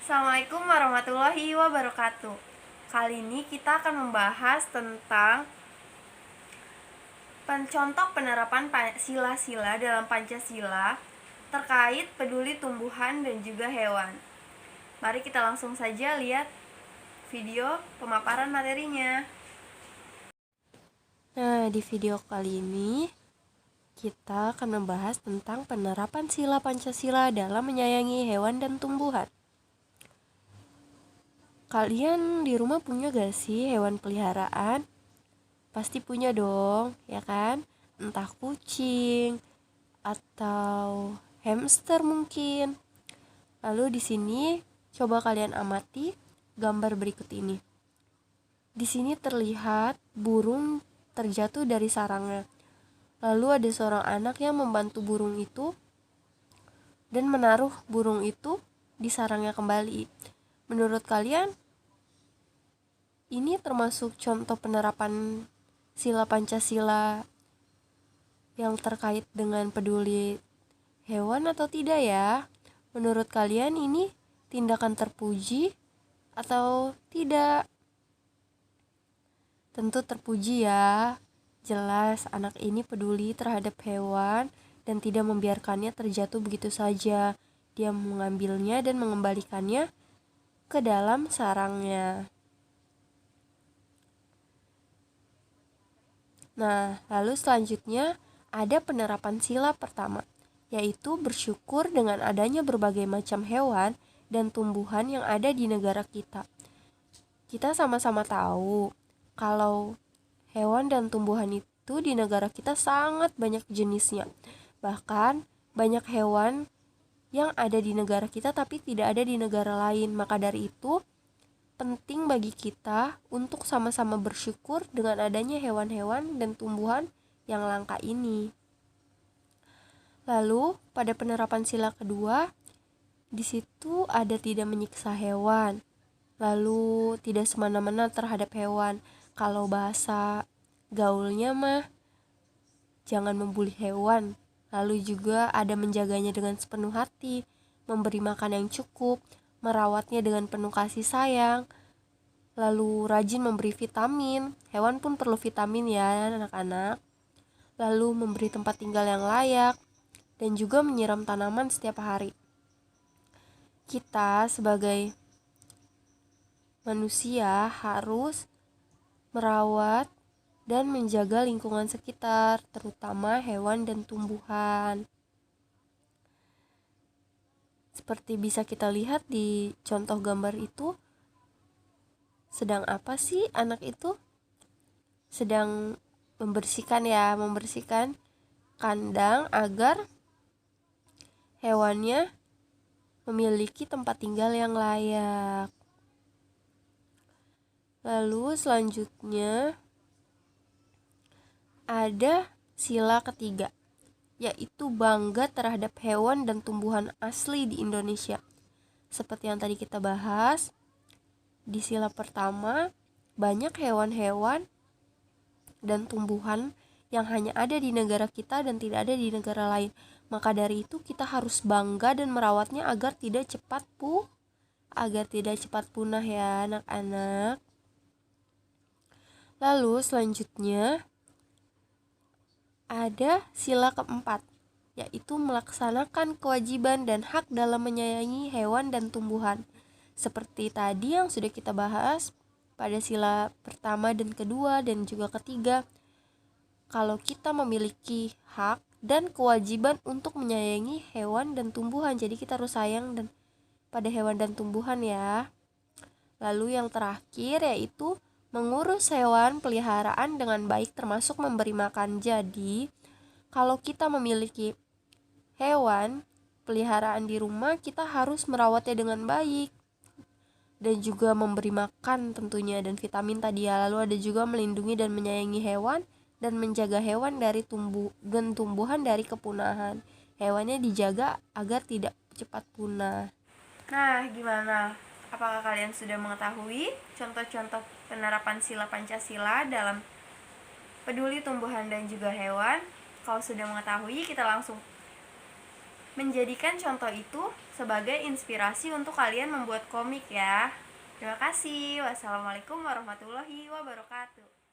Assalamualaikum warahmatullahi wabarakatuh. Kali ini kita akan membahas tentang contoh penerapan sila-sila dalam Pancasila terkait peduli tumbuhan dan juga hewan. Mari kita langsung saja lihat video pemaparan materinya. Nah, di video kali ini kita akan membahas tentang penerapan sila Pancasila dalam menyayangi hewan dan tumbuhan. Kalian di rumah punya gak sih hewan peliharaan? Pasti punya dong, ya kan? Entah kucing atau hamster mungkin. Lalu di sini coba kalian amati gambar berikut ini. Di sini terlihat burung terjatuh dari sarangnya. Lalu ada seorang anak yang membantu burung itu dan menaruh burung itu di sarangnya kembali. Menurut kalian, ini termasuk contoh penerapan sila Pancasila yang terkait dengan peduli hewan atau tidak ya? Menurut kalian ini tindakan terpuji atau tidak? Tentu terpuji ya. Jelas anak ini peduli terhadap hewan dan tidak membiarkannya terjatuh begitu saja. Dia mengambilnya dan mengembalikannya ke dalam sarangnya. Nah, lalu selanjutnya ada penerapan sila pertama, yaitu bersyukur dengan adanya berbagai macam hewan dan tumbuhan yang ada di negara kita. Kita sama-sama tahu kalau hewan dan tumbuhan itu di negara kita sangat banyak jenisnya. Bahkan banyak hewan yang ada di negara kita tapi tidak ada di negara lain. Maka dari itu penting bagi kita untuk sama-sama bersyukur dengan adanya hewan-hewan dan tumbuhan yang langka ini. Lalu pada penerapan sila kedua, di situ ada tidak menyiksa hewan. Lalu tidak semena-mena terhadap hewan. Kalau bahasa gaulnya mah jangan membuli hewan. Lalu juga ada menjaganya dengan sepenuh hati, memberi makan yang cukup, merawatnya dengan penuh kasih sayang, lalu rajin memberi vitamin. Hewan pun perlu vitamin ya anak-anak. Lalu memberi tempat tinggal yang layak dan juga menyiram tanaman setiap hari. Kita sebagai manusia harus merawat dan menjaga lingkungan sekitar, terutama hewan dan tumbuhan. Seperti bisa kita lihat di contoh gambar itu, sedang apa sih anak itu? Sedang membersihkan kandang agar hewannya memiliki tempat tinggal yang layak. Lalu selanjutnya ada sila ketiga, yaitu bangga terhadap hewan dan tumbuhan asli di Indonesia. Seperti yang tadi kita bahas, di sila pertama banyak hewan-hewan dan tumbuhan yang hanya ada di negara kita dan tidak ada di negara lain. Maka dari itu kita harus bangga dan merawatnya agar tidak cepat punah ya anak-anak. Lalu selanjutnya ada sila keempat, yaitu melaksanakan kewajiban dan hak dalam menyayangi hewan dan tumbuhan. Seperti tadi yang sudah kita bahas pada sila pertama dan kedua dan juga ketiga, kalau kita memiliki hak dan kewajiban untuk menyayangi hewan dan tumbuhan, jadi kita harus sayang pada hewan dan tumbuhan ya. Lalu yang terakhir yaitu mengurus hewan peliharaan dengan baik, termasuk memberi makan. Jadi kalau kita memiliki hewan peliharaan di rumah, kita harus merawatnya dengan baik dan juga memberi makan tentunya dan vitamin tadi ya. Lalu ada juga melindungi dan menyayangi hewan dan menjaga hewan dari tumbuhan dari kepunahan. Hewannya dijaga agar tidak cepat punah. Nah, gimana? Apakah kalian sudah mengetahui contoh-contoh penerapan sila Pancasila dalam peduli tumbuhan dan juga hewan? Kalau sudah mengetahui, kita langsung menjadikan contoh itu sebagai inspirasi untuk kalian membuat komik ya. Terima kasih. Wassalamualaikum warahmatullahi wabarakatuh.